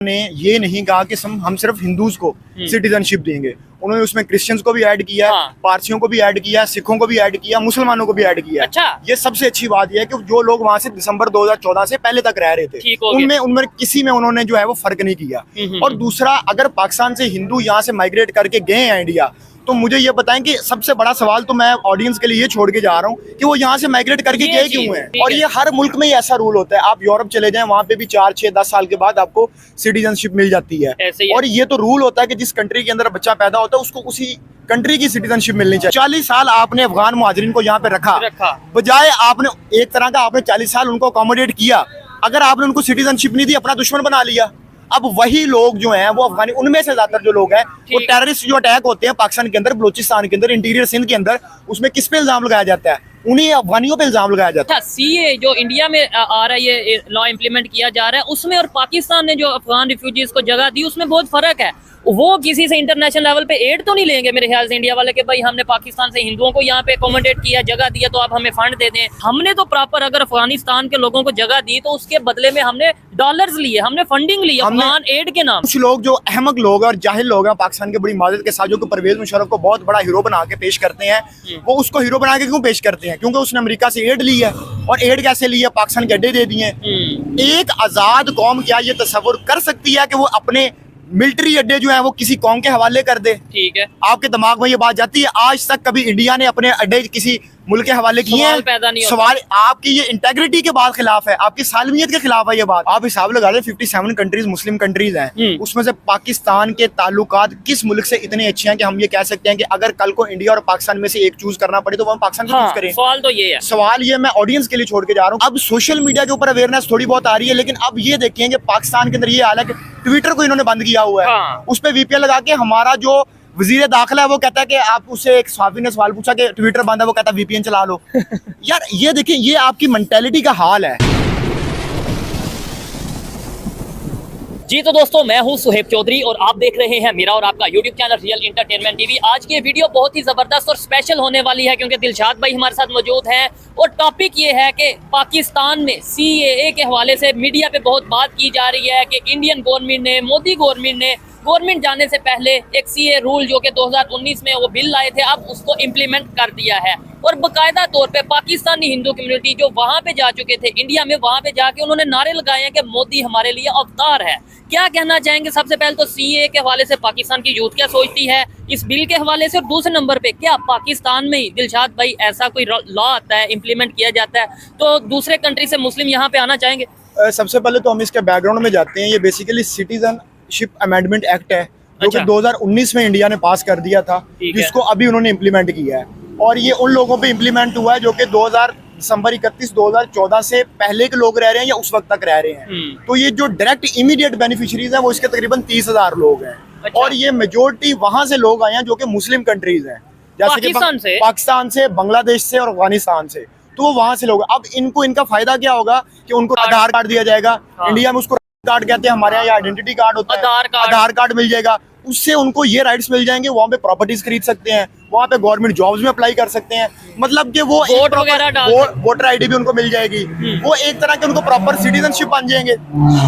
ने ये नहीं कहा कि हम सिर्फ हिंदूज को सिटीजनशिप देंगे। उन्होंने उसमें क्रिश्चियंस को भी ऐड किया, पारसियों को भी ऐड किया, सिखों को भी ऐड किया, मुसलमानों को भी ऐड किया। अच्छा। ये सबसे अच्छी बात यह है कि जो लोग वहाँ से दिसंबर 2014 से पहले तक रह रहे थे उनमें किसी में उन्होंने जो है वो फर्क नहीं किया। और दूसरा, अगर पाकिस्तान से हिंदू यहाँ से माइग्रेट करके गए हैं इंडिया, तो मुझे ये बताएं कि सबसे बड़ा सवाल तो मैं ऑडियंस के लिए ये छोड़ के जा रहा हूँ कि वो यहाँ से माइग्रेट करके गए क्यों हैं। और ये हर मुल्क में ही ऐसा रूल होता है। आप यूरोप चले जाएं, वहाँ पे भी 4, 6, 10 साल के बाद आपको सिटीजनशिप मिल जाती है। और ये तो रूल होता है कि जिस कंट्री के अंदर बच्चा पैदा होता है उसको उसी कंट्री की सिटीजनशिप मिलनी चाहिए। 40 साल आपने अफगान मुहाजिरीन को यहाँ पे रखा, बजाय आपने एक तरह का आपने 40 साल उनको अकोमोडेट किया। अगर आपने उनको सिटीजनशिप नहीं दी, अपना दुश्मन बना लिया। अब वही लोग जो हैं वो अफगानी, उनमें से ज्यादातर जो लोग हैं वो टेररिस्ट जो अटैक होते हैं पाकिस्तान के अंदर, बलूचिस्तान के अंदर, इंटीरियर सिंध के अंदर, उसमें किस पे इल्जाम लगाया जाता है? उन्हीं अफगानियों पे इल्जाम लगाया जाता है। सीए जो इंडिया में आ रहा है, ये लॉ इम्प्लीमेंट किया जा रहा है, उसमें और पाकिस्तान ने जो अफगान रिफ्यूजीज को जगह दी उसमें बहुत फर्क है। वो किसी से इंटरनेशनल लेवल पे एड तो नहीं लेंगे मेरे ख्याल से इंडिया वाले कि भाई हमने पाकिस्तान से हिंदुओं को यहाँ पे अकोमोडेट किया, जगह दिया, तो आप हमें फंड दे दें। हमने तो प्रॉपर अगर अफगानिस्तान के लोगों को जगह दी तो उसके बदले में हमने डॉलर्स लिए, हमने फंडिंग ली अफगान एड के नाम। कुछ लोग जो अहमक लोग और जाहिल लोग हैं पाकिस्तान के बड़ी मादत के साथ, जो परवेज मुशर्रफ को बहुत बड़ा हीरो बना के पेश करते हैं, वो उसको हीरो बना के क्यों पेश करते हैं? क्योंकि उसने अमेरिका से एड ली है। और एड कैसे ली है? पाकिस्तान के अड्डे दे दिए। एक आजाद कौम क्या ये तस्वुर कर सकती है कि वो अपने मिलिट्री अड्डे जो है वो किसी कौम के हवाले कर दे? ठीक है, आपके दिमाग में ये बात जाती है? आज तक कभी इंडिया ने अपने अड्डे किसी मुल्क के हवाले किए हैं? सवाल आपकी ये इंटेग्रिटी के बाद खिलाफ है, आपकी सालमियत के खिलाफ है ये बात। आप हिसाब लगा लें, 57 कंट्रीज मुस्लिम कंट्रीज हैं, उसमें से पाकिस्तान के ताल्लुकात किस मुल्क से इतने अच्छे हैं कि हम ये कह सकते हैं कि अगर कल को इंडिया और पाकिस्तान में से एक चूज करना पड़े तो हम पाकिस्तान को चूज करें? सवाल तो ये है। सवाल ये मैं ऑडियंस के लिए छोड़ के जा रहा हूँ। अब सोशल मीडिया के ऊपर अवेयरनेस थोड़ी बहुत आ रही है, लेकिन अब ये देखें कि पाकिस्तान के अंदर ये हाल है कि ट्विटर को इन्होंने बंद किया हुआ है। उस पर वीपीएन लगा के हमारा जो वजीर दाखिला है वो कहता है कि आप उससे एक सहाफी ने सवाल पूछा कि ट्विटर बंद है, वो कहता है वीपीएन चला लो। यार ये देखिए, ये आपकी मेंटालिटी का हाल है। जी तो दोस्तों, मैं हूं सुहेब चौधरी और आप देख रहे हैं मेरा और आपका YouTube channel real entertainment TV. आज की वीडियो बहुत ही जबरदस्त और स्पेशल होने वाली है क्योंकि दिलशाद भाई हमारे साथ मौजूद हैं और टॉपिक ये है कि पाकिस्तान में सीएए के हवाले से मीडिया पे बहुत बात की जा रही है कि इंडियन गवर्नमेंट ने, मोदी गवर्नमेंट ने गवर्नमेंट जाने से पहले एक सीए रूल जो कि 2019 में वो बिल लाए थे, अब उसको इम्प्लीमेंट कर दिया है। और बाकायदा तौर पे पाकिस्तानी हिंदू कम्युनिटी जो वहाँ पे जा चुके थे इंडिया में, वहाँ पे जाके उन्होंने नारे लगाए हैं कि मोदी हमारे लिए अवतार है। क्या कहना चाहेंगे? सबसे पहले तो सीए के हवाले से पाकिस्तान की यूथ क्या सोचती है इस बिल के हवाले से, और दूसरे नंबर पे क्या पाकिस्तान में ही दिलशाद भाई ऐसा कोई लॉ आता है, इम्प्लीमेंट किया जाता है तो दूसरे कंट्री से मुस्लिम यहाँ पे आना चाहेंगे? सबसे पहले तो हम इसके बैकग्राउंड में जाते हैं। ये बेसिकली सिटीजनशिप अमेंडमेंट एक्ट है जो कि 2019 में इंडिया ने पास कर दिया था, जिसको अभी उन्होंने इम्प्लीमेंट किया है। और ये उन लोगों पे इम्प्लीमेंट हुआ है जो कि दिसंबर 31, 2014 से पहले के लोग रह रहे हैं या उस वक्त तक रह रहे हैं। तो ये जो डायरेक्ट इमीडिएट बेनिफिशरीज हैं वो इसके तकरीबन 30,000 लोग हैं। और ये मेजोरिटी वहां से लोग आए हैं जो कि मुस्लिम कंट्रीज हैं, जैसे कि पाकिस्तान से, बांग्लादेश से और अफगानिस्तान से। तो वो वहां से लोग, अब इनको इनका फायदा क्या होगा कि उनको आधार कार्ड दिया जाएगा। इंडिया में उसको कार्ड कहते हैं, हमारे यहाँ आइडेंटिटी कार्ड होता है, आधार कार्ड मिल जाएगा। उससे उनको ये राइट्स मिल जाएंगे, वहाँ पे प्रॉपर्टीज खरीद सकते हैं, वहाँ पे गवर्नमेंट जॉब्स में अप्लाई कर सकते हैं। मतलब कि वो वोटर आईडी भी उनको मिल जाएगी। वो एक तरह के उनको प्रॉपर सिटीजनशिप बन जाएंगे,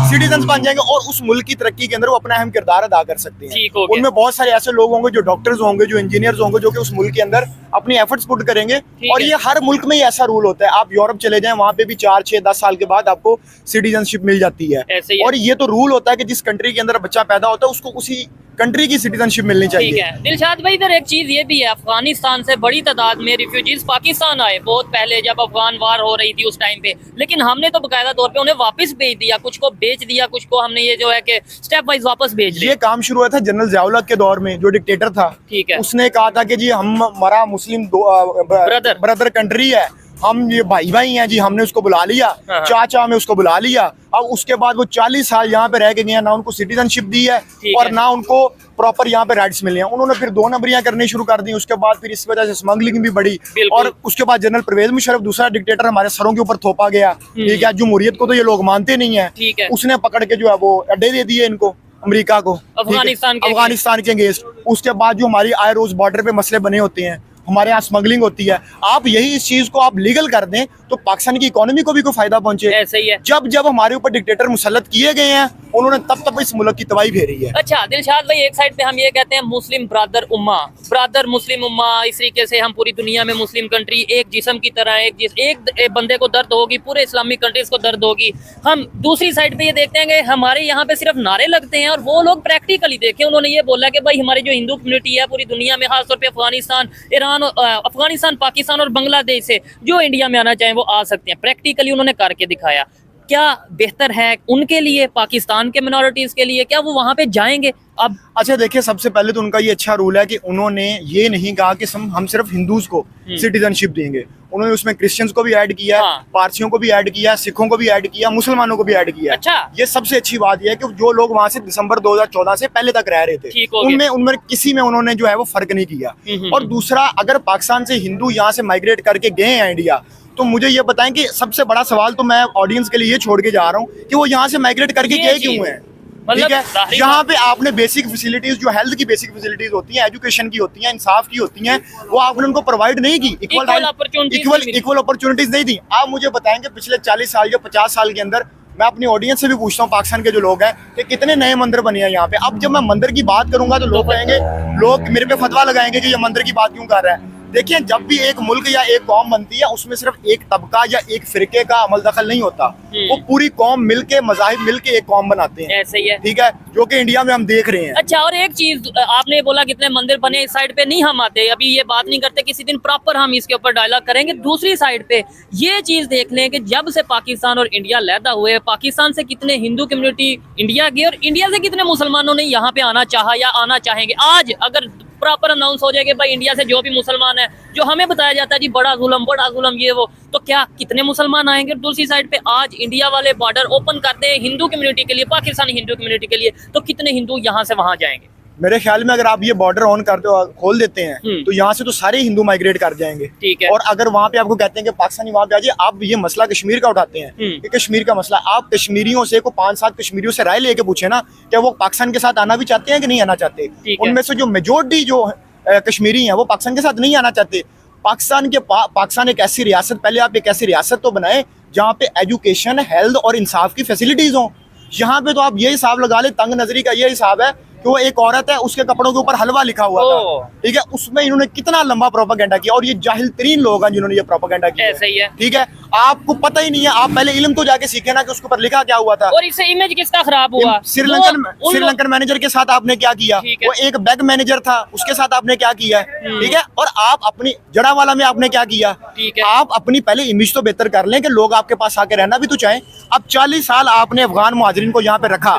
सिटीजन बन जाएंगे और उस मुल्क की तरक्की के अंदर वो अपना अहम किरदार अदा कर सकते हैं। उनमें बहुत सारे ऐसे लोग होंगे जो डॉक्टर्स होंगे, जो इंजीनियर्स होंगे, जो कि उस मुल्क के अंदर अपनी एफर्ट्स पुट करेंगे। और ये हर मुल्क में ही ऐसा रूल होता है। आप यूरोप चले जाएं, वहाँ पे भी 4, 6, 10 साल के बाद आपको सिटीजनशिप मिल जाती है। और ये तो रूल होता है कि जिस कंट्री के अंदर बच्चा पैदा होता है उसको उसी कंट्री की सिटीजनशिप मिलनी चाहिए। ठीक है दिलशाद भाई, इधर एक चीज ये भी है, अफगानिस्तान से बड़ी तादाद में रिफ्यूजीज पाकिस्तान आए बहुत पहले, जब अफगान वार हो रही थी उस टाइम पे, लेकिन हमने तो बाकायदा तौर पे उन्हें वापस भेज दिया, कुछ को बेच दिया, कुछ को हमने ये जो है कि स्टेप वाइज वापस भेज दिया। ये काम शुरू हुआ था जनरल ज़िया-उल हक के दौर में, जो डिक्टेटर था। ठीक है, उसने कहा था कि जी हमारा मुस्लिम ब्रदर कंट्री है, हम ये भाई भाई हैं जी, हमने उसको बुला लिया, चाचा में उसको बुला लिया। अब उसके बाद वो 40 साल यहाँ पे रह के गए, ना उनको सिटीजनशिप दी है और ना उनको प्रॉपर यहाँ पे राइट्स मिले हैं। उन्होंने फिर 2 नंबरियां करनी शुरू कर दी। उसके बाद फिर इस वजह से स्मगलिंग भी बढ़ी और उसके बाद जनरल परवेज मुशर्रफ, दूसरा डिक्टेटर, हमारे सरों के ऊपर थोपा गया। ठीक है, जमहूरियत को तो ये लोग मानते नहीं है, उसने पकड़ के जो है वो अड्डे दे दिए इनको, अमेरिका को, अफगानिस्तान के अगेंस्ट। उसके बाद जो हमारी आए रोज बॉर्डर पे मसले बने होते हैं, हमारे यहाँ स्मगलिंग होती है, आप यही इस चीज को आप लीगल कर दें तो पाकिस्तान की इकोनॉमी को भी कोई फायदा पहुंचे। ऐसे ही है। जब हमारे ऊपर डिक्टेटर मुसल्लत किए गए हैं उन्होंने तब इस मुल्क की तबाही फेरी है। अच्छा दिलशाद भाई, एक साइड पे हम ये कहते हैं मुस्लिम ब्रदर मुस्लिम उम्मा, इस तरीके से हम पूरी दुनिया में मुस्लिम कंट्री एक जिस्म की तरह, एक बंदे को दर्द होगी, पूरे इस्लामिक कंट्रीज को दर्द होगी। हम दूसरी साइड पे ये देखते हैं कि हमारे यहाँ पे सिर्फ नारे लगते हैं और वो लोग प्रैक्टिकली देखें। उन्होंने ये बोला कि भाई हमारी जो हिंदू कम्युनिटी है पूरी दुनिया में, खासतौर पे अफगानिस्तान, ईरान, अफगानिस्तान, पाकिस्तान और बांग्लादेश से जो इंडिया में आना चाहें वो आ सकते हैं। प्रैक्टिकली उन्होंने करके दिखाया। क्या बेहतर है उनके लिए, पाकिस्तान के मिनॉरिटीज के लिए, क्या वो वहां पे जाएंगे अब? अच्छा देखिए, सबसे पहले तो उनका ये अच्छा रूल है कि उन्होंने ये नहीं कहा कि हम सिर्फ हिंदूज को सिटीजनशिप देंगे। उन्होंने उसमें क्रिश्चियंस को भी ऐड किया, हाँ। पारसियों को भी ऐड किया, सिखों को भी ऐड किया, मुसलमानों को भी ऐड किया। अच्छा, ये सबसे अच्छी बात यह है कि जो लोग वहां से दिसंबर 2014 से पहले तक रह रहे थे उनमें किसी में उन्होंने जो है वो फर्क नहीं किया। और दूसरा, अगर पाकिस्तान से हिंदू यहाँ से माइग्रेट करके गए हैं इंडिया, तो मुझे ये बताएं कि सबसे बड़ा सवाल तो मैं ऑडियंस के लिए ये छोड़ के जा रहा हूँ कि वो यहाँ से माइग्रेट करके गए क्यों हैं। ठीक है, यहाँ पे आपने बेसिक फैसिलिटीज, जो हेल्थ की बेसिक फैसिलिटीज होती हैं, एजुकेशन की होती हैं, इंसाफ की होती हैं, वो आपने उनको प्रोवाइड नहीं की। इक्वल अपॉर्चुनिटीज नहीं दी। आप मुझे बताएंगे पिछले 40 साल या 50 साल के अंदर, मैं अपनी ऑडियंस से भी पूछता हूँ पाकिस्तान के जो लोग हैं कि कितने नए मंदिर बने हैं यहाँ पे। अब जब मैं मंदिर की बात करूंगा तो लोग कहेंगे, लोग मेरे पे फतवा लगाएंगे कि ये मंदिर की बात क्यों कर रहा है। देखिए, जब भी एक मुल्क या एक कौम बनती है उसमें सिर्फ एक तबका या एक फिरके का अमल दखल नहीं होता, वो पूरी कौम मिलके, मज़ाहिब मिलके एक कौम बनाते हैं। ऐसे ही है, ठीक है, जो कि इंडिया में हम देख रहे हैं। अच्छा, और एक चीज आपने बोला कितने मंदिर बने, इस साइड पे नहीं हम आते, अभी ये बात नहीं करते, किसी दिन प्रॉपर हम इसके ऊपर डायलॉग करेंगे। दूसरी साइड पे ये चीज देख लें कि जब से पाकिस्तान और इंडिया लैदा हुए, पाकिस्तान से कितने हिंदू कम्युनिटी इंडिया गई और इंडिया से कितने मुसलमानों ने यहाँ पे आना चाहा या आना चाहेंगे। आज अगर प्रॉपर अनाउंस हो जाए कि भाई इंडिया से जो भी मुसलमान है, जो हमें बताया जाता है जी बड़ा जुल्म ये वो, तो क्या कितने मुसलमान आएंगे? दूसरी साइड पे आज इंडिया वाले बॉर्डर ओपन करते हैं हिंदू कम्युनिटी के लिए, पाकिस्तानी हिंदू कम्युनिटी के लिए, तो कितने हिंदू यहाँ से वहां जाएंगे? मेरे ख्याल में अगर आप ये बॉर्डर ऑन करते हो, खोल देते हैं, तो यहाँ से तो सारे हिंदू माइग्रेट कर जाएंगे। ठीक है। और अगर वहाँ पे आपको कहते हैं कि पाकिस्तानी वहाँ पे आ जाइए, आप ये मसला कश्मीर का उठाते हैं कि कश्मीर का मसला, आप कश्मीरियों से, को 5-7 कश्मीरियों से राय लेके पूछे ना, क्या वो पाकिस्तान के साथ आना भी चाहते हैं कि नहीं आना चाहते। उनमें से जो मेजोरिटी जो कश्मीरी हैं वो पाकिस्तान के साथ नहीं आना चाहते। पाकिस्तान एक ऐसी रियासत, पहले आप एक ऐसी रियासत तो बनाए जहाँ पे एजुकेशन, हेल्थ और इंसाफ की फैसिलिटीज हों। यहाँ पे तो आप ये हिसाब लगा ले, तंग नजरी का ये हिसाब है कि वो एक औरत है, उसके कपड़ों के ऊपर हलवा लिखा हुआ था। ठीक है, उसमें इन्होंने कितना लंबा प्रोपेगेंडा किया, और ये जाहिल तरीन लोग हैं जिन्होंने ये प्रोपेगेंडा किया। सही है। ठीक है, आपको पता ही नहीं है, आप पहले इल्म तो जाके सीखे ना कि उसके ऊपर लिखा क्या हुआ था। और इससे इमेज किसका खराब हुआ? श्रीलंकन मैनेजर के साथ आपने क्या किया, वो एक बैग मैनेजर था, उसके साथ आपने क्या किया। ठीक है, और आप अपनी जड़ावाला में आपने क्या किया। आप अपनी पहले इमेज तो बेहतर कर लें कि लोग आपके पास आके रहना भी तो चाहें। अब 40 साल आपने अफगान मुहाजिरीन को यहाँ पे रखा,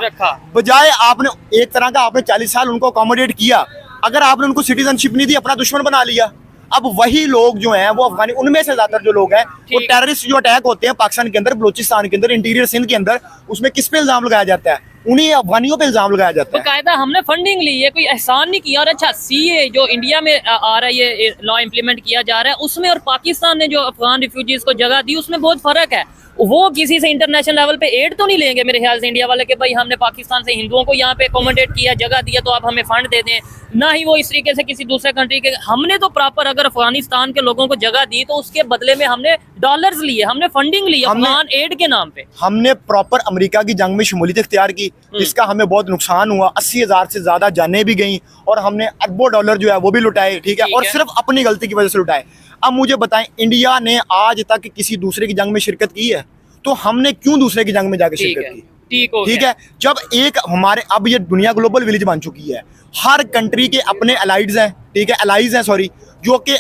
बजाय आपने एक तरह का, आपने 40 साल उनको अकोमोडेट किया। अगर आपने उनको सिटीजनशिप नहीं दी, अपना दुश्मन बना लिया। अब वही लोग जो हैं वो अफगानी, उनमें से ज्यादातर जो लोग हैं वो टेररिस्ट जो अटैक होते हैं पाकिस्तान के अंदर, बलूचिस्तान के अंदर, इंटीरियर सिंध के अंदर, उसमें किस पे इल्जाम लगाया जाता है? उन्हीं अफगानियों पे इल्जाम लगाया जाता है। कायदा हमने फंडिंग ली है, कोई एहसान नहीं किया। और अच्छा, सीए जो इंडिया में आ रहा है, ये लॉ इम्प्लीमेंट किया जा रहा है, उसमें और पाकिस्तान ने जो अफगान रिफ्यूजीज को जगह दी, उसमें बहुत फर्क है। वो किसी से इंटरनेशनल लेवल पे एड तो नहीं लेंगे मेरे ख्याल से इंडिया वाले के भाई हमने पाकिस्तान से हिंदुओं को यहाँ पे अकोमोडेट किया, जगह दिया, तो आप हमें फंड दे दें। ना ही वो इस तरीके से किसी दूसरे कंट्री के, हमने तो प्रॉपर अगर अफगानिस्तान के लोगों को जगह दी तो उसके बदले में हमने डॉलर्स लिए, हमने फंडिंग ली अफगान एड के नाम पे। हमने प्रॉपर अमेरिका की जंग में शमूलियत इख्तियार की, जिसका हमें बहुत नुकसान हुआ। 80,000 से ज्यादा जानें भी गई और हमने अरबों डॉलर जो है वो भी लुटाए। ठीक है, और सिर्फ अपनी गलती की वजह से लुटाए। अब मुझे बताएं, इंडिया ने आज तक किसी दूसरे की जंग में शिरकत की है? तो हमने क्यों दूसरे की जंग में जाके शिरकत की? ठीक है, जब एक हमारे, अब ये दुनिया ग्लोबल विलेज बन चुकी है, हर कंट्री के अपने अलाइज हैं। ठीक है, अलाइज हैं सॉरी, जो कि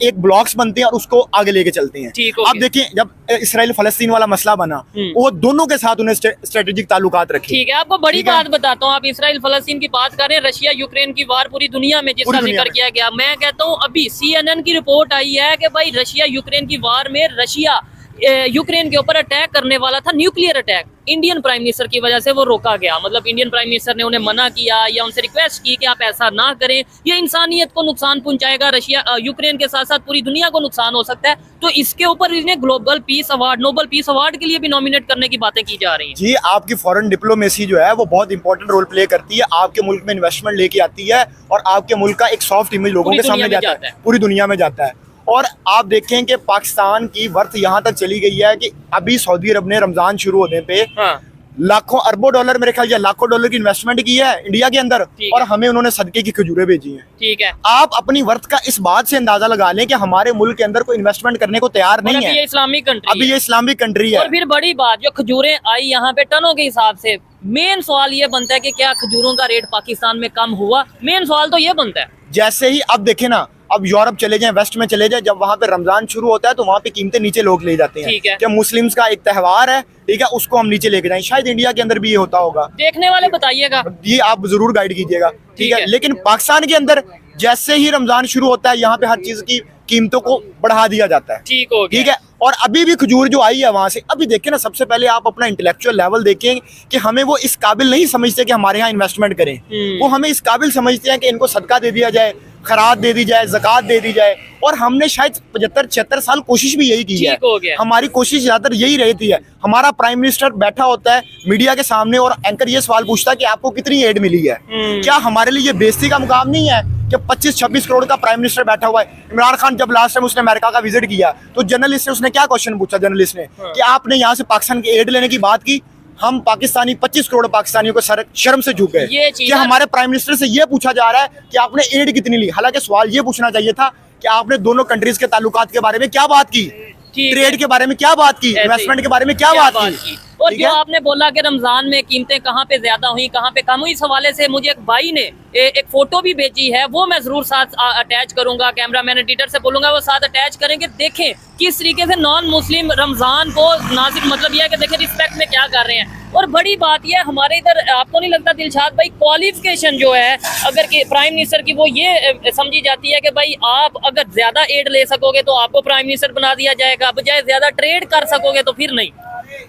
एक ब्लॉक्स बनते हैं और उसको आगे लेके चलते हैं। अब देखिए, जब इसराइल फलस्तीन वाला मसला बना, वो दोनों के साथ उन्हें स्ट्रेटेजिक ताल्लुकात रखे। ठीक है, आपको बड़ी बात बताता हूँ, आप इसराइल फलस्तीन की बात कर रहे हैं, रशिया यूक्रेन की वार पूरी दुनिया में जिसका जिक्र किया गया, मैं कहता हूँ अभी CNN की रिपोर्ट आई है कि भाई रशिया यूक्रेन की वार में रशिया यूक्रेन के ऊपर अटैक करने वाला था, nuclear attack, Indian prime minister की वजह से वो रोका गया। मतलब इंडियन प्राइम मिनिस्टर ने उन्हें मना किया या उनसे रिक्वेस्ट की कि आप ऐसा ना करें, ये इंसानियत को नुकसान पहुंचाएगा, रशिया यूक्रेन के साथ साथ पूरी दुनिया को नुकसान हो सकता है। तो इसके ऊपर इन्हें global peace award, Nobel peace award के लिए भी नॉमिनेट करने की बातें की जा रही हैं। जी, आपकी फॉरेन डिप्लोमेसी जो है वो बहुत इंपॉर्टेंट रोल प्ले करती है, आपके मुल्क में इन्वेस्टमेंट लेके आती है और आपके मुल्क का एक सॉफ्ट इमेज लोगों के सामने जाता है, पूरी दुनिया में जाता है। और आप देखें कि पाकिस्तान की वर्थ यहाँ तक चली गई है कि अभी सऊदी अरब ने रमजान शुरू होने पे लाखों अरबों डॉलर, मेरे ख्याल से लाखों डॉलर की इन्वेस्टमेंट की है इंडिया के अंदर, और हमें उन्होंने सदके की खजूरें भेजी हैं। ठीक है, आप अपनी वर्थ का इस बात से अंदाजा लगा लें कि हमारे मुल्क के अंदर कोई इन्वेस्टमेंट करने को तैयार नहीं है। ये इस्लामिक कंट्री, अभी ये इस्लामिक कंट्री है। और फिर बड़ी बात, जो खजूरें आई यहाँ पे टनों के हिसाब से, मेन सवाल ये बनता है कि क्या खजूरों का रेट पाकिस्तान में कम हुआ? मेन सवाल तो ये बनता है। जैसे ही अब देखे ना, अब यूरोप चले जाएं, वेस्ट में चले जाएं, जब वहां पे रमजान शुरू होता है तो वहां पे कीमतें नीचे लोग ले जाते हैं कि मुस्लिम्स का एक त्यौहार है, ठीक है, उसको हम नीचे लेके जाएं। शायद इंडिया के अंदर भी ये होता होगा, देखने वाले बताइएगा, ये आप जरूर गाइड कीजिएगा, ठीक है। लेकिन पाकिस्तान के अंदर जैसे ही रमजान शुरू होता है, यहाँ पे हर चीज की कीमतों को बढ़ा दिया जाता है। ठीक हो गया, ठीक है। और अभी भी खजूर जो आई है वहां से, अभी देखें ना, सबसे पहले आप अपना इंटेलेक्चुअल लेवल देखें कि हमें वो इस काबिल नहीं समझते कि हमारे यहाँ इन्वेस्टमेंट करें। वो हमें इस काबिल समझते हैं कि इनको सदका दे दिया जाए, खरात दे दी जाए, ज़कात दे दी जाए। और हमने शायद 75-76 साल कोशिश भी यही की है। हमारी कोशिश ज्यादातर यही रहती है। हमारा प्राइम मिनिस्टर बैठा होता है मीडिया के सामने और एंकर ये सवाल पूछता है कि आपको कितनी एड मिली है। क्या हमारे लिए ये बेइज्जती का मुकाम नहीं है कि 25-26 करोड़ का प्राइम मिनिस्टर बैठा हुआ है? इमरान खान जब लास्ट टाइम उसने अमेरिका का विजिट किया तो जर्नलिस्ट ने उसने क्या क्वेश्चन पूछा, जर्नलिस्ट ने कि आपने यहाँ से पाकिस्तान की एड लेने की बात की, हम पाकिस्तानी 25 करोड़ पाकिस्तानियों को शर्म से झुक गए कि हमारे प्राइम मिनिस्टर से ये पूछा जा रहा है कि आपने एड कितनी ली। हालांकि सवाल ये पूछना चाहिए था कि आपने दोनों कंट्रीज के ताल्लुकात के बारे में क्या बात की, ट्रेड के बारे में क्या बात की, इन्वेस्टमेंट के बारे में क्या बात की। और जो आपने बोला कि रमजान में कीमतें कहाँ पे ज्यादा हुई, कहाँ पे कम हुई, इस हवाले से मुझे एक भाई ने एक फोटो भी भेजी है, वो मैं जरूर साथ अटैच करूंगा, कैमरामैन एडिटर से बोलूंगा वो साथ अटैच करेंगे। देखें किस तरीके से नॉन मुस्लिम रमजान को नाजिक, मतलब यह है कि देखें रिस्पेक्ट में क्या कर रहे हैं। और बड़ी बात यह है, हमारे इधर आपको नहीं लगता दिलशाद भाई, क्वालिफिकेशन जो है अगर कि प्राइम मिनिस्टर की, वो ये समझी जाती है कि भाई आप अगर ज्यादा एड ले सकोगे तो आपको प्राइम मिनिस्टर बना दिया जाएगा, बजाय ज्यादा ट्रेड कर सकोगे तो फिर नहीं।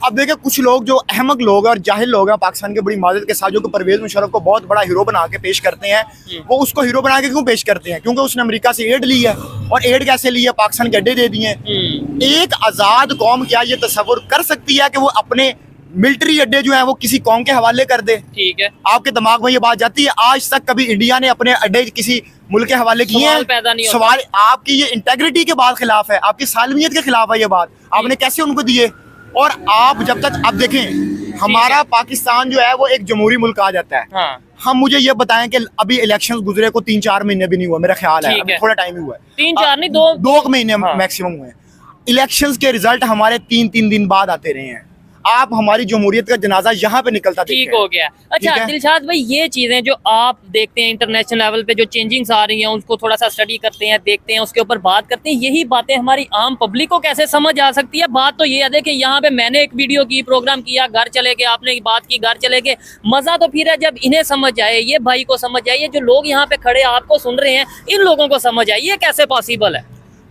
अब देखिए कुछ लोग जो अहमक लोग हैं और जाहिल लोग हैं पाकिस्तान के, बड़ी माजरत के साथ, जो कि परवेज मुशर्रफ को बहुत बड़ा हीरो बना के पेश करते हैं, वो उसको हीरो बना के क्यों पेश करते हैं? क्योंकि उसने अमेरिका से एड ली है। और एड कैसे ली है? पाकिस्तान के अड्डे दे दिए हैं। एक आजाद कौम क्या ये तस्वुर कर सकती है कि वो अपने मिलिट्री अड्डे जो है वो किसी कौम के हवाले कर दे? ठीक है, आपके दिमाग में ये बात जाती है? आज तक कभी इंडिया ने अपने अड्डे किसी मुल्क के हवाले किए हैं? सवाल आपकी ये इंटेग्रिटी के बाद खिलाफ है, आपकी सालमियत के खिलाफ है ये बात। आपने कैसे उनको दिए? और आप जब तक, आप देखें हमारा पाकिस्तान जो है वो एक जमहूरी मुल्क आ जाता है। हाँ। हम मुझे ये बताएं कि अभी इलेक्शंस गुजरे को 3-4 महीने भी नहीं हुआ, मेरा ख्याल है अभी थोड़ा टाइम ही हुआ है, 3-4 नहीं, 2 महीने मैक्सिमम हुए। इलेक्शंस के रिजल्ट हमारे 3-3 दिन बाद आते रहे हैं। आप हमारी जमहूरियत का जनाजा यहाँ पे निकलता ठीक हो गया। अच्छा दिलशाद भाई, ये चीजें जो आप देखते हैं इंटरनेशनल लेवल पे जो चेंजिंग्स आ रही हैं, उसको थोड़ा सा स्टडी करते हैं, देखते हैं, उसके ऊपर बात करते हैं, यही बातें हमारी आम पब्लिक को कैसे समझ आ सकती है? बात तो ये है, देखिए यहाँ पे मैंने एक वीडियो की, प्रोग्राम किया, घर चले गए, आपने बात की, घर चले गए, मजा तो फिर है जब इन्हें समझ आए, ये भाई को समझ आए, ये जो लोग यहाँ पे खड़े आपको सुन रहे हैं, इन लोगों को समझ आए, ये कैसे पॉसिबल है?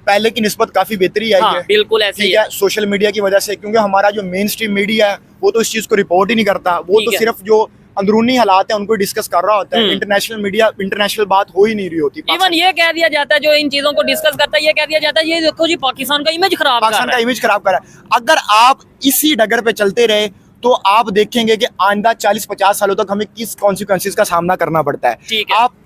पहले की निस्बत काफी बेहतरी आई है। बिल्कुल ऐसे ही है, सोशल मीडिया की वजह से, क्योंकि हमारा जो मेन स्ट्रीम मीडिया है वो तो इस चीज को रिपोर्ट ही नहीं करता, वो तो सिर्फ जो अंदरूनी हालात है उनको डिस्कस कर रहा होता है। इंटरनेशनल मीडिया, इंटरनेशनल बात हो ही नहीं रही होती। इवन ये कह दिया जाता है, जो इन चीजों को डिस्कस करता है, ये कह दिया जाता है, ये देखो जी पाकिस्तान का इमेज खराब कर रहा है, पाकिस्तान का इमेज खराब कर रहा है। अगर आप इसी डगर पे चलते रहे तो आप देखेंगे कि आइंदा 40-50 सालों तक हमें किस कॉन्सिक्वेंसेस का सामना करना पड़ता है।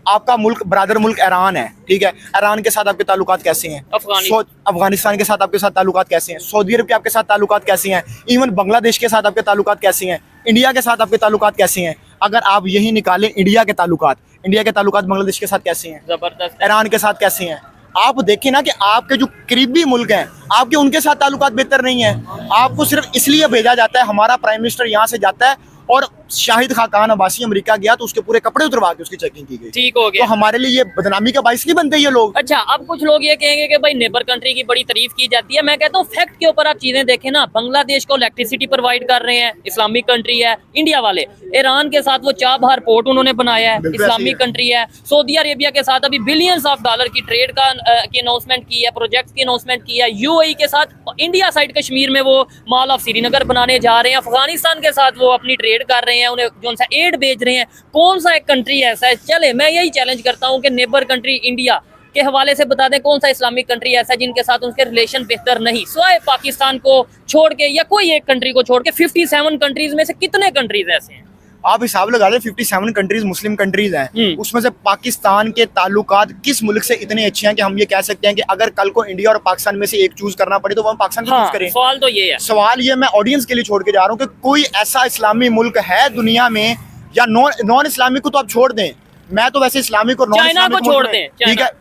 आपका मुल्क, ब्रादर मुल्क ईरान है, ठीक है, ईरान के साथ आपके ताल्लुकात कैसे हैं? अफगानिस्तान के साथ आपके साथ ताल्लुकात कैसे हैं? सऊदी अरब के आपके साथ ताल्लुकात कैसे हैं? इवन बांग्लादेश के साथ आपके ताल्लुकात कैसे हैं? इंडिया के साथ आपके ताल्लुकात कैसे हैं? अगर आप यही निकालें इंडिया के ताल्लुकात बांग्लादेश के साथ कैसे हैं, जबरदस्त, ईरान के साथ कैसे हैं, आप देखें ना कि आपके जो करीबी मुल्क हैं, आपके उनके साथ ताल्लुकात बेहतर नहीं है। आपको सिर्फ इसलिए भेजा जाता है, हमारा प्राइम मिनिस्टर यहाँ से जाता है और शाहिद खाकान अब्बासी अमेरिका गया तो उसके पूरे कपड़े उतरवा के उसकी चेकिंग की गई। ठीक हो गया। तो हमारे लिए ये बदनामी का बाइस नहीं बनते ये लोग। अच्छा, अब कुछ लोग ये कहेंगे कि भाई नेबर कंट्री की बड़ी तारीफ की जाती है। मैं कहता हूँ फैक्ट के ऊपर आप चीजें देखें ना, बांग्लादेश को इलेक्ट्रिसिटी प्रोवाइड कर रहे हैं, इस्लामिक कंट्री है। इंडिया वाले ईरान के साथ वो चाबहार पोर्ट उन्होंने बनाया है, इस्लामिक कंट्री है। सऊदी अरेबिया के साथ अभी बिलियंस ऑफ डॉलर की ट्रेड की अनाउंसमेंट की है, प्रोजेक्ट की अनाउंसमेंट की है। यूएई के साथ इंडिया साइड कश्मीर में वो मॉल ऑफ श्रीनगर बनाने जा रहे हैं। अफगानिस्तान के साथ वो अपनी ट्रेड कर रहे हैं, उन्हें जो सा एड भेज रहे हैं। कौन सा एक कंट्री ऐसा है, चले मैं यही चैलेंज करता हूं कि नेबर कंट्री इंडिया के हवाले से बता दें कौन सा इस्लामिक कंट्री ऐसा है जिनके साथ उनके रिलेशन बेहतर नहीं, सिवाय पाकिस्तान को छोड़ के या कोई एक कंट्री को छोड़ के। 57 कंट्रीज में से कितने कंट्रीज ऐसे हैं? आप हिसाब लगा लें 57 कंट्रीज मुस्लिम कंट्रीज हैं, उसमें से पाकिस्तान के ताल्लुकात किस मुल्क से इतने अच्छे हैं कि हम ये कह सकते हैं कि अगर कल को इंडिया और पाकिस्तान में से एक चूज करना पड़े तो वो हम पाकिस्तान को चूज करें। सवाल तो ये है, सवाल ये मैं ऑडियंस के लिए छोड़ के जा रहा हूँ कि कोई ऐसा इस्लामी मुल्क है दुनिया में, या नॉन इस्लामिक को तो आप छोड़ दें, मैं तो वैसे इस्लामिक और नॉन चाइना को छोड़ दें,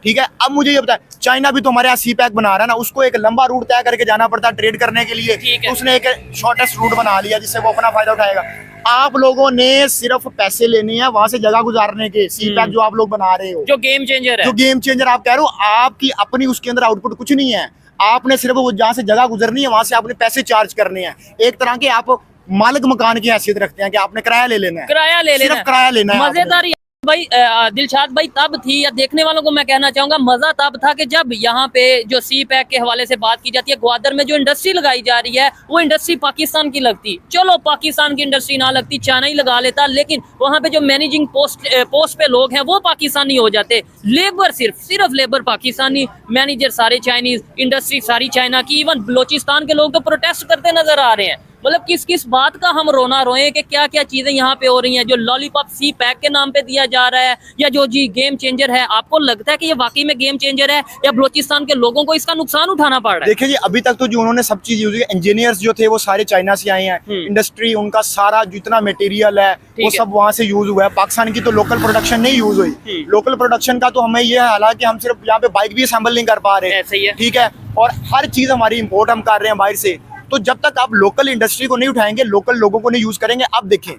ठीक है। अब मुझे ये बताएं, चाइना भी तो हमारे यहाँ सी पैक बना रहा है ना, उसको एक लंबा रूट तय करके जाना पड़ता है ट्रेड करने के लिए, उसने एक शॉर्टेस्ट रूट बना लिया जिससे वो अपना फायदा उठाएगा। आप लोगों ने सिर्फ पैसे लेने हैं वहां से जगह गुजारने के, सी पैक जो आप लोग बना रहे हो, जो गेम चेंजर है, जो गेम चेंजर आप कह रहे हो, आपकी अपनी उसके अंदर आउटपुट कुछ नहीं है। आपने सिर्फ वो जहाँ से जगह गुजरनी है वहां से आपने पैसे चार्ज करने हैं, एक तरह के आप मालिक मकान की हैसियत रखते हैं कि आपने किराया ले लेना है, किराया ले लेना है, सिर्फ किराया लेना है। मजेदार भाई दिलशाद भाई तब थी, या देखने वालों को मैं कहना चाहूंगा मजा तब था कि जब यहाँ पे जो सी पैक के हवाले से बात की जाती है, ग्वादर में जो इंडस्ट्री लगाई जा रही है वो इंडस्ट्री पाकिस्तान की लगती, चलो पाकिस्तान की इंडस्ट्री ना लगती, चाइना ही लगा लेता, लेकिन वहाँ पे जो मैनेजिंग पोस्ट पे लोग हैं वो पाकिस्तानी हो जाते, लेबर सिर्फ लेबर पाकिस्तानी, मैनेजर सारे चाइनीज, इंडस्ट्री सारी चाइना की। इवन बलोचिस्तान के लोग तो प्रोटेस्ट करते नजर आ रहे हैं। मतलब किस किस बात का हम रोना रोए कि क्या क्या चीजें यहाँ पे हो रही हैं, जो लॉलीपॉप सी पैक के नाम पे दिया जा रहा है, या जो जी गेम चेंजर है, आपको लगता है कि ये वाकई में गेम चेंजर है या बलोचिस्तान के लोगों को इसका नुकसान उठाना पड़ रहा है? देखिए जी, अभी तक तो जो उन्होंने सब चीज यूज की, इंजीनियर्स जो थे वो सारे चाइना से आए हैं, इंडस्ट्री उनका सारा जितना मटेरियल है वो सब वहाँ से यूज हुआ है, पाकिस्तान की तो लोकल प्रोडक्शन नहीं यूज हुई। लोकल प्रोडक्शन का तो हमें ये है, हालांकि हम सिर्फ यहाँ पे बाइक भी असेंबल नहीं कर पा रहे, ठीक है, और हर चीज हमारी इम्पोर्ट हम कर रहे हैं बाहर से। तो जब तक आप लोकल इंडस्ट्री को नहीं उठाएंगे, लोकल लोगों को नहीं यूज करेंगे। अब देखें,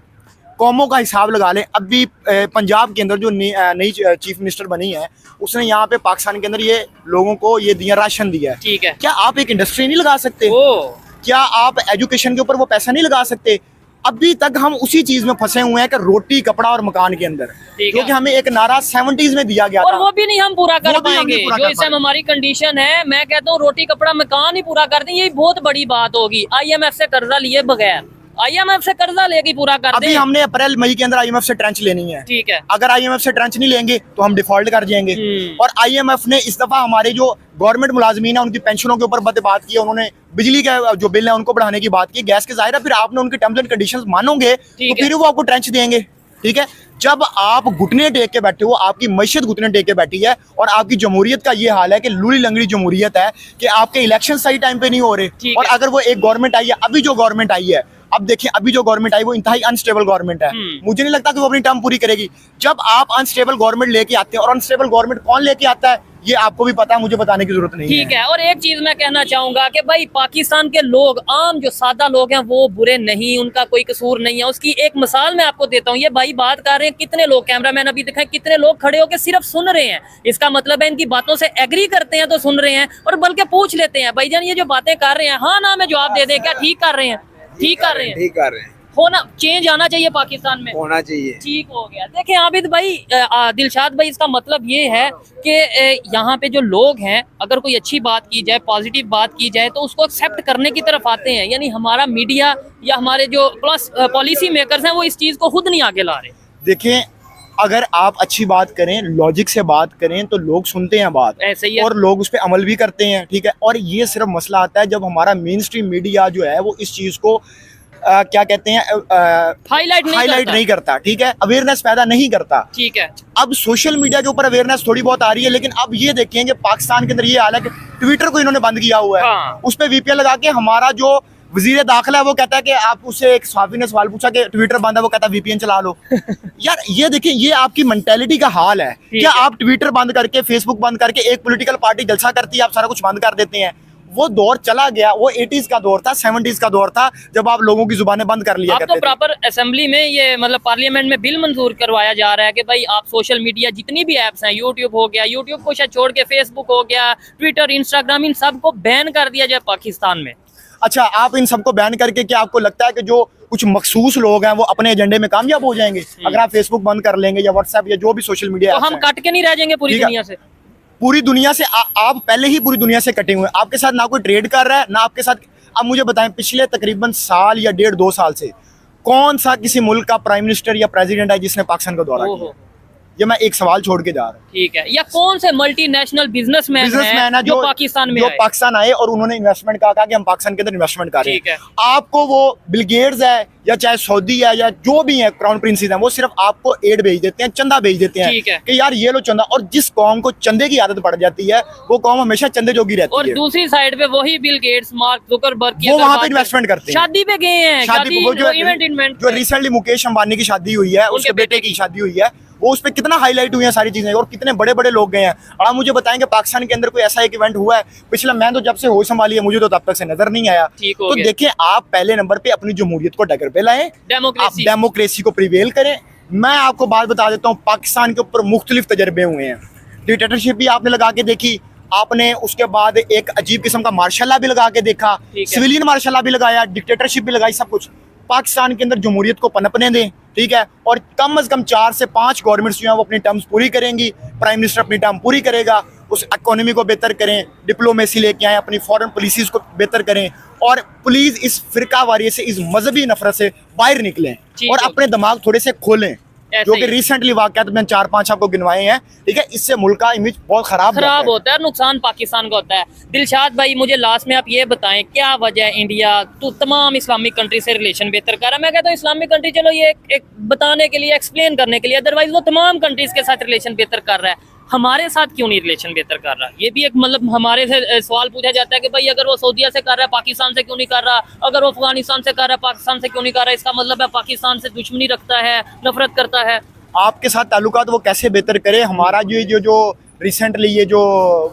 कौमों का हिसाब लगा लें, अभी पंजाब के अंदर जो नई चीफ मिनिस्टर बनी है, उसने यहाँ पे पाकिस्तान के अंदर ये लोगों को ये दिया, राशन दिया है, ठीक है। क्या आप एक इंडस्ट्री नहीं लगा सकते? क्या आप एजुकेशन के ऊपर वो पैसा नहीं लगा सकते? अभी तक हम उसी चीज में फंसे हुए हैं कि रोटी, कपड़ा और मकान के अंदर, क्योंकि हमें एक नारा 70s में दिया गया और था, वो भी नहीं हम पूरा कर पाएंगे। जो इस टाइम हमारी कंडीशन है, मैं कहता हूँ रोटी, कपड़ा, मकान ही पूरा कर दें, ये बहुत बड़ी बात होगी। IMF से कर्जा लिए बगैर, IMF से कर्जा लेके पूरा कर दें। अभी हमने अप्रैल मई के अंदर IMF से ट्रेंच लेनी है, ठीक है। अगर IMF से ट्रेंच नहीं लेंगे तो हम डिफॉल्ट कर जाएंगे। और IMF ने इस दफा हमारे जो गवर्नमेंट मुलाजमीन है उनकी पेंशनों के ऊपर बात की है, उन्होंने बिजली का जो बिल है उनको बढ़ाने की बात की, गैस के, जाहिर है फिर आपने उनके टर्म्स एंड कंडीशंस मानोगे तो फिर वो आपको ट्रेंच देंगे, ठीक है। जब आप घुटने टेक के बैठे हो, आपकी मईशत घुटने टेक के बैठी है, और आपकी जमहूरियत का ये हाल है कि लूली लंगड़ी जमहूरियत है कि आपके इलेक्शन सही टाइम पे नहीं हो रहे, और अगर वो एक गवर्नमेंट आई है, अभी जो गवर्नमेंट आई है, अब देखिए अभी जो गवर्नमेंट आई वो इंतहाई अनस्टेबल गवर्नमेंट है, मुझे नहीं लगता कि वो अपनी टर्म पूरी करेगी। जब आप अनस्टेबल गवर्नमेंट लेके आते हैं, और अनस्टेबल गवर्नमेंट कौन लेके आता है ये आपको भी पता है, मुझे बताने की जरूरत नहीं है, ठीक है। और एक चीज मैं कहना चाहूंगा कि भाई पाकिस्तान के लोग, आम जो सादा लोग हैं वो बुरे नहीं, उनका कोई कसूर नहीं है। उसकी एक मिसाल मैं आपको देता हूँ, ये भाई बात कर रहे हैं, कितने लोग, कैमरामैन अभी दिखाएं, कितने लोग खड़े होकर सिर्फ सुन रहे हैं। इसका मतलब है इनकी बातों से एग्री करते हैं तो सुन रहे हैं, और बल्कि पूछ लेते हैं, भाईजान ये जो बातें कर रहे हैं, हाँ ना में जवाब दे दें, क्या ठीक कर रहे हैं? ठीक कर रहे हैं, ठीक कर रहे हैं। होना चेंज आना चाहिए पाकिस्तान में, होना चाहिए, ठीक हो गया। देखें आबिद भाई, दिलशाद भाई, इसका मतलब ये है कि यहाँ पे जो लोग हैं, अगर कोई अच्छी बात की जाए, पॉजिटिव बात की जाए, तो उसको एक्सेप्ट करने की तरफ आते हैं। यानी हमारा मीडिया या हमारे जो प्लस पॉलिसी मेकर्स हैं वो इस चीज को खुद नहीं आगे ला रहे। देखें, अगर आप अच्छी बात करें, लॉजिक से बात करें, तो लोग सुनते हैं बात, ऐसे ही है, और लोग उस पर अमल भी करते हैं, ठीक है। और ये सिर्फ मसला आता है जब हमारा मेन स्ट्रीम मीडिया जो है वो इस चीज को क्या कहते हैं, हाईलाइट नहीं करता, ठीक है, अवेयरनेस पैदा नहीं करता, ठीक है। अब सोशल मीडिया के ऊपर अवेयरनेस थोड़ी बहुत आ रही है, लेकिन अब ये देखेंगे पाकिस्तान के अंदर ये हाल है कि ट्विटर को इन्होंने बंद किया हुआ है, उस पर VPN लगा के हमारा जो वजीर दाखिला है वो कहता है कि आप उससे, एक सहाफी ने सवाल पूछा कि ट्विटर बंद है, वो कहता है VPN चला लो। यार ये देखिए, ये आपकी मेंटेलिटी का हाल है। क्या आप ट्विटर बंद करके, फेसबुक बंद करके, एक पॉलिटिकल पार्टी जलसा करती है, आप सारा कुछ बंद कर देते हैं? वो दौर चला गया, वो 80s का दौर था, 70s का दौर था, जब आप लोगों की जुबानें बंद कर लिया करते थे। तो प्रॉपर असेंबली में ये मतलब पार्लियामेंट में बिल मंजूर करवाया जा रहा है कि भाई आप सोशल मीडिया जितनी भी एप्स हैं, यूट्यूब हो गया, यूट्यूब को शायद छोड़ के फेसबुक हो गया, ट्विटर, इंस्टाग्राम, इन सबको बैन कर दिया जाए पाकिस्तान में। अच्छा, आप इन सबको बैन करके क्या आपको लगता है कि जो कुछ मखसूस लोग हैं वो अपने एजेंडे में कामयाब हो जाएंगे? अगर आप फेसबुक बंद कर लेंगे या व्हाट्सएप या जो भी सोशल मीडिया, तो हम कट के नहीं रह जाएंगे पूरी दुनिया से? पूरी दुनिया से आप पहले ही पूरी दुनिया से कटे हुए हैं। आपके साथ ना कोई ट्रेड कर रहा है, ना आपके साथ। अब मुझे बताएं, पिछले तकरीबन साल या 1.5-2 साल से कौन सा किसी मुल्क का प्राइम मिनिस्टर या प्रेसिडेंट है जिसने पाकिस्तान का दौरा किया? ये मैं एक सवाल छोड़ के जा रहा हूँ। ठीक है, या कौन से मल्टीनेशनल बिजनेसमैन है जो पाकिस्तान में पाकिस्तान आए और उन्होंने इन्वेस्टमेंट का कहा कि हम पाकिस्तान के अंदर इन्वेस्टमेंट कर रहे हैं। आपको वो बिल गेट्स है या चाहे सऊदी है या जो भी है क्राउन प्रिंसेस है, वो सिर्फ आपको एड भेज देते हैं, चंदा भेज देते हैं कि यार ये लो चंदा। और जिस कौम को चंदे की आदत पड़ जाती है वो कौम हमेशा चंदे जोगी रहती है। और दूसरी साइड पे वही बिल गेट्स, मार्क जुकरबर्ग वो वहाँ पे इन्वेस्टमेंट करते हैं। शादी पे गए हैं, शादी जो रिसेंटली मुकेश अंबानी की शादी हुई है, उसके बेटे की शादी हुई है, वो उस पर कितना हाईलाइट हुई है सारी चीजें, और कितने बड़े बड़े लोग गए हैं। और आप मुझे बताएंगे पाकिस्तान के अंदर कोई ऐसा एक इवेंट हुआ है पिछला, मैं तो जब से होश संभाली है मुझे तो तब तक से नजर नहीं आया। तो देखिए, आप पहले नंबर पे अपनी जमहूरियत को डगर पे लाएं, आप डेमोक्रेसी को प्रिवेल करें। मैं आपको बात बता देता हूँ, पाकिस्तान के ऊपर मुख्तलिफ तजर्बे हुए हैं। डिक्टेटरशिप भी आपने लगा के देखी, आपने उसके बाद एक अजीब किस्म का मार्शल लॉ भी लगा के देखा, सिविलियन मार्शल लॉ भी लगाया, डिक्टेटरशिप भी लगाई, सब कुछ। पाकिस्तान के अंदर जमहूरियत को पनपने दें, ठीक है। और कम से कम 4 से 5 गवर्नमेंट्स जो हैं वो अपनी टर्म्स पूरी करेंगी, प्राइम मिनिस्टर अपनी टर्म पूरी करेगा, उस इकोनॉमी को बेहतर करें, डिप्लोमेसी लेके आएँ, अपनी फॉरेन पॉलिसीज को बेहतर करें, और प्लीज इस फिरकावारी से, इस मजहबी नफरत से बाहर निकलें और अपने दिमाग थोड़े से खोलें। जो कि रिसेंटली वाकयात मैंने 4-5 आपको गिनवाए हैं, ठीक है। इससे मुल्क का इमेज बहुत खराब होता है, नुकसान पाकिस्तान का होता है। दिलशाद भाई, मुझे लास्ट में आप ये बताएं, क्या वजह है इंडिया तो तमाम इस्लामिक कंट्री से रिलेशन बेहतर कर रहा है? मैं कहता हूँ इस्लामिक कंट्री चलो ये एक बताने के लिए, एक्सप्लेन करने के लिए, अदरवाइज वो तमाम कंट्रीज के साथ रिलेशन बेहतर कर रहा है, हमारे साथ क्यों नहीं रिलेशन बेहतर कर रहा? ये भी एक मतलब हमारे से सवाल पूछा जाता है कि भाई अगर वो सऊदीया से कर रहा है पाकिस्तान से क्यों नहीं कर रहा, अगर वो अफगानिस्तान से कर रहा है पाकिस्तान से क्यों नहीं कर रहा? इसका मतलब है पाकिस्तान से दुश्मनी रखता है, नफरत करता है। आपके साथ ताल्लुकात वो कैसे बेहतर करे? हमारा जो रिसेंटली ये जो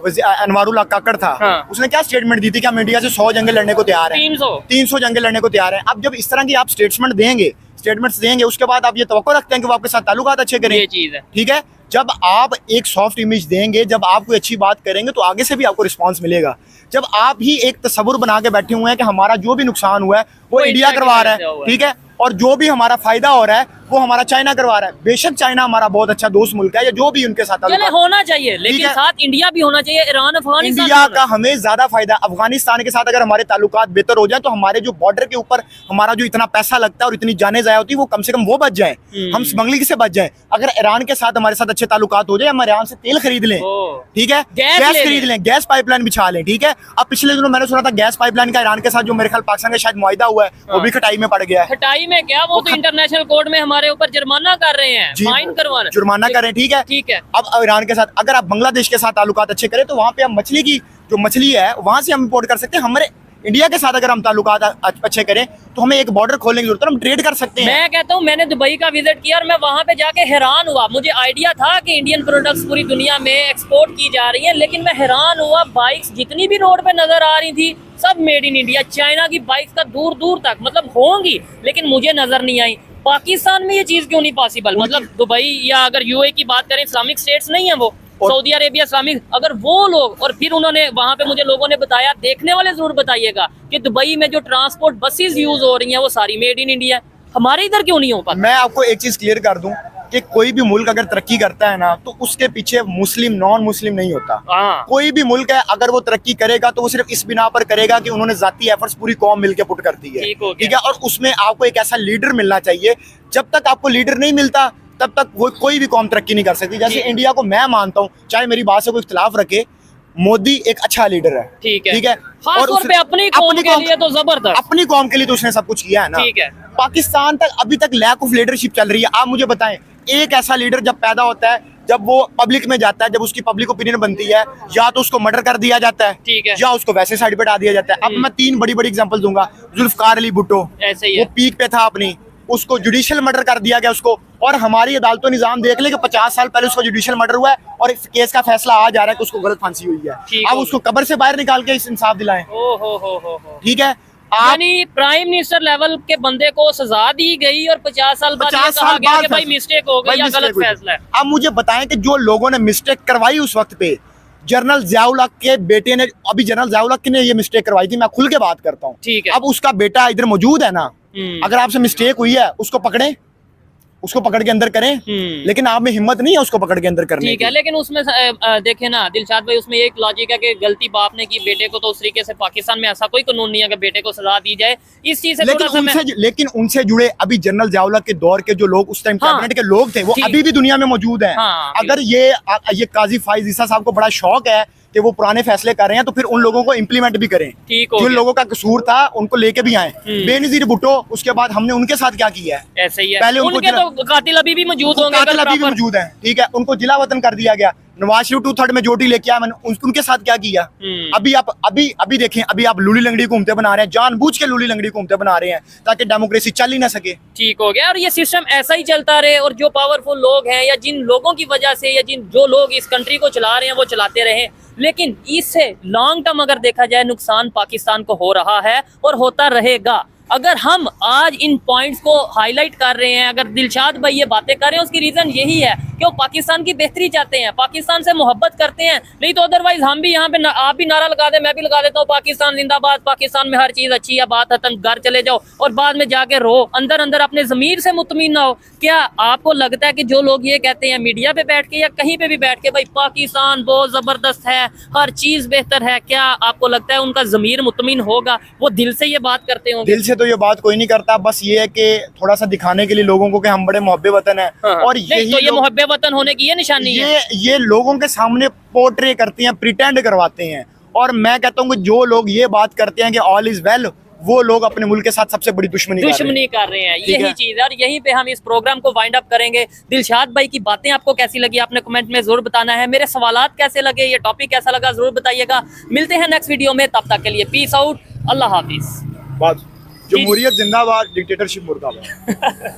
अनवारुल्लाह काकड़ था, हाँ। उसने क्या स्टेटमेंट दी थी कि हम इंडिया से 100 जंगे लड़ने को तैयार हैं, 300 जंगे लड़ने को तैयार हैं। अब जब इस तरह की आप स्टेटमेंट्स देंगे उसके बाद आप ये तवक्को रखते हैं कि वो आपके साथ ताल्लुकात अच्छे करें, ये चीज है, ठीक है। जब आप एक सॉफ्ट इमेज देंगे, जब आप कोई अच्छी बात करेंगे तो आगे से भी आपको रिस्पांस मिलेगा। जब आप ही एक तस्वुर बना के बैठे हुए हैं कि हमारा जो भी नुकसान हुआ है वो इंडिया करवा रहा है, ठीक है, और जो भी हमारा फायदा हो रहा है वो हमारा चाइना करवा रहा है। बेशक चाइना हमारा बहुत अच्छा दोस्त मुल्क है, या जो भी उनके साथ होना चाहिए, लेकिन साथ इंडिया भी होना चाहिए, ईरान अफगानिस्तान। इंडिया का हमें ज्यादा फायदा, अफगानिस्तान के साथ अगर हमारे ताल्लुकात बेहतर हो जाए तो हमारे जो बॉर्डर के ऊपर हमारा जो इतना पैसा लगता है और इतनी जाने जाया होती है वो कम से कम वो बच जाए, हम स्मगलिंग से बच जाए। अगर ईरान के साथ हमारे साथ अच्छे ताल्लुकात हो जाए, हम ईरान से तेल खरीद लें, ठीक है, गैस खरीद लें, गैस पाइपलाइन बिछा लें, ठीक है। अब पिछले दिनों मैंने सुना था गैस पाइपलाइन का ईरान के साथ जो मेरे ख्याल पाकिस्तान का शायद मुआहिदा हुआ है, वो भी खटाई में पड़ गया है। खटाई में क्या, वो तो इंटरनेशनल कोर्ट में हमारे ऊपर जुर्माना कर रहे हैं, फाइन करवाना, जुर्माना कर रहे हैं, ठीक है, ठीक है। अब ईरान के साथ अगर आप बांग्लादेश के साथ ताल्लुकात अच्छे करें तो वहाँ पे हम मछली की जो मछली है वहाँ से हम इंपोर्ट कर सकते हैं। हमारे इंडिया के साथ अगर हम ताल्लुकात अच्छे करें तो हमें एक बॉर्डर खोलने की जरूरत है, हम ट्रेड कर सकते हैं। मैं कहता हूँ, मैंने दुबई का विजिट किया और मैं वहाँ पे जाके हैरान हुआ। मुझे आइडिया था कि इंडियन प्रोडक्ट्स पूरी दुनिया में एक्सपोर्ट की जा रही हैं, लेकिन मैं हैरान हुआ, बाइक्स जितनी भी रोड पे नजर आ रही थी सब मेड इन इंडिया। चाइना की बाइक्स का दूर दूर तक मतलब होंगी, लेकिन मुझे नजर नहीं आई। पाकिस्तान में ये चीज क्यों नहीं पॉसिबल? मतलब दुबई या अगर यूए की बात करें, इस्लामिक स्टेट्स नहीं है वो, सऊदी अरेबिया इस्लामिक, अगर वो लोग, और फिर उन्होंने वहां पे मुझे लोगों ने बताया, देखने वाले जरूर बताइएगा कि दुबई में जो ट्रांसपोर्ट बसेस यूज हो रही हैं वो सारी मेड इन इंडिया है, हमारे इधर क्यों नहीं हो पाता? मैं आपको एक चीज क्लियर कर दूं कि कोई भी मुल्क अगर तरक्की करता है ना तो उसके पीछे मुस्लिम नॉन मुस्लिम नहीं होता। कोई भी मुल्क है अगर वो तरक्की करेगा तो वो सिर्फ इस बिना पर करेगा कि उन्होंने जाती एफर्ट्स पूरी कौम मिलकर पुट करती है, ठीक है। और उसमें आपको एक ऐसा लीडर मिलना चाहिए, जब तक आपको लीडर नहीं मिलता तब तक वो कोई भी कौम तरक्की नहीं कर सकती। जैसे इंडिया को मैं मानता हूँ, चाहे मेरी बात से कोई इख्तिलाफ रखे, मोदी एक अच्छा लीडर है, ठीक है, और अपनी कौम के लिए तो जबरदस्त, अपनी कौम के लिए तो उसने सब कुछ किया है ना, ठीक है। पाकिस्तान तक अभी तक लैक ऑफ लीडरशिप चल रही है। आप मुझे बताएं, एक ऐसा लीडर जब पैदा होता है, जब वो पब्लिक में जाता है, जब उसकी पब्लिक ओपिनियन बनती है, या तो उसको मर्डर कर दिया जाता है, ठीक है, या उसको वैसे साइड पे हटा दिया जाता है। अब मैं 3 बड़ी बड़ी एग्जांपल दूंगा। जुल्फकार अली भुट्टो, ऐसे ही वो पीक पे था अपनी, उसको जुडिशियल मर्डर कर दिया गया उसको, और हमारी अदालतों निजाम देख ले कि 50 साल पहले उसको जुडिशियल मर्डर हुआ है और इस केस का फैसला आ जा रहा है कि उसको गलत फांसी हुई है। अब उसको कब्र से बाहर निकाल के इस इंसाफ दिलाएं, ठीक है। यानी प्राइम मिनिस्टर लेवल के बंदे को सजा दी गई और 50 साल बाद कहा गया कि भाई मिस्टेक हो गई या गलत फैसला है। अब मुझे बताएं कि जो लोगों ने मिस्टेक करवाई उस वक्त पे, जनरल ज़ियाउल हक के बेटे ने, अभी जनरल ज़ियाउल हक ने ये मिस्टेक करवाई थी, मैं खुल के बात करता हूँ, ठीक है। अब उसका बेटा इधर मौजूद है ना, अगर आपसे मिस्टेक हुई है उसको पकड़े, उसको पकड़ के अंदर करें, लेकिन आप में हिम्मत नहीं है उसको पकड़ के अंदर करने ठीक है। लेकिन उसमें देखे ना दिलशाद भाई, उसमें एक लॉजिक है कि गलती बाप ने की, बेटे को तो उस तरीके से पाकिस्तान में ऐसा कोई कानून नहीं है कि बेटे को सजा दी जाए। इस चीज से लेकिन उनसे जुड़े अभी जनरल ज़ियाउल्लाह के दौर के जो लोग उस टाइम कैबिनेट के लोग थे वो अभी भी दुनिया में मौजूद हैं। अगर ये काजी फाइज ईसा साहब को बड़ा शौक है कि वो पुराने फैसले कर रहे हैं तो फिर उन लोगों को इम्प्लीमेंट भी करें। जो लोगों का कसूर था उनको लेके भी आए। बेनजीर भुट्टो, उसके बाद हमने उनके साथ क्या किया है? ऐसे ही है। पहले उनके तो कातिल अभी भी मौजूद होंगे, कातिल अभी भी मौजूद है, ठीक है, उनको जिला वतन कर दिया गया। नवाज शरीफ 2/3 मेजोरिटी लेके आया, मैंने उनके साथ क्या किया? अभी देखें, अभी आप लूली लंगड़ी घूमते बना रहे हैं, जानबूझ के लूली लंगड़ी घूमते बना रहे हैं ताकि डेमोक्रेसी चल ही ना सके। ठीक हो गया। और ये सिस्टम ऐसा ही चलता रहे, और जो पावरफुल लोग हैं या जिन लोगों की वजह से या जो लोग इस कंट्री को चला रहे हैं वो चलाते रहे। लेकिन इससे लॉन्ग टर्म अगर देखा जाए नुकसान पाकिस्तान को हो रहा है और होता रहेगा। अगर हम आज इन पॉइंट्स को हाईलाइट कर रहे हैं, अगर दिलशाद भाई ये बातें कर रहे हैं, उसकी रीजन यही है कि वो पाकिस्तान की बेहतरी चाहते हैं, पाकिस्तान से मोहब्बत करते हैं। नहीं तो अदरवाइज हम भी यहाँ पे आप भी नारा लगा दे, मैं भी लगा देता हूँ, पाकिस्तान जिंदाबाद, पाकिस्तान में हर चीज अच्छी है, बात है, घर चले जाओ, और बाद में जाके रो, अंदर अंदर अपने जमीर से मुतमिन ना हो। क्या आपको लगता है कि जो लोग ये कहते हैं मीडिया पे बैठ के या कहीं पे भी बैठ के, भाई पाकिस्तान बहुत जबरदस्त है, हर चीज बेहतर है, क्या आपको लगता है उनका जमीर मुतमिन होगा? वो दिल से ये बात करते होंगे? दिल से तो ये बात कोई नहीं करता, बस ये है कि थोड़ा सा दिखाने के लिए लोगों को कि हम बड़े मोहब्बे वतन हैं। और यही तो ये मोहब्बे वतन होने की ये निशानी है। ये लोगों के सामने पोर्ट्रे करते हैं, प्रिटेंड करवाते हैं। और मैं कहता हूँ कि जो लोग ये बात करते हैं कि ऑल इज वेल, वो लोग अपने मुल्क के साथ सबसे बड़ी दुश्मनी कर रहे हैं। यही चीज है, और यहीं पे हम इस प्रोग्राम को वाइंड अप करेंगे। दिलशाद भाई की बातें आपको कैसी लगी आपने कमेंट में जरूर बताना है। मेरे सवालात कैसे लगे, ये टॉपिक कैसा लगा जरूर बताइएगा। मिलते हैं नेक्स्ट वीडियो में, तब तक के लिए पीस आउट, अल्लाह हाफिज। जमहूरियत जिंदाबाद, डिक्टेटरशिप मुर्दाबाद।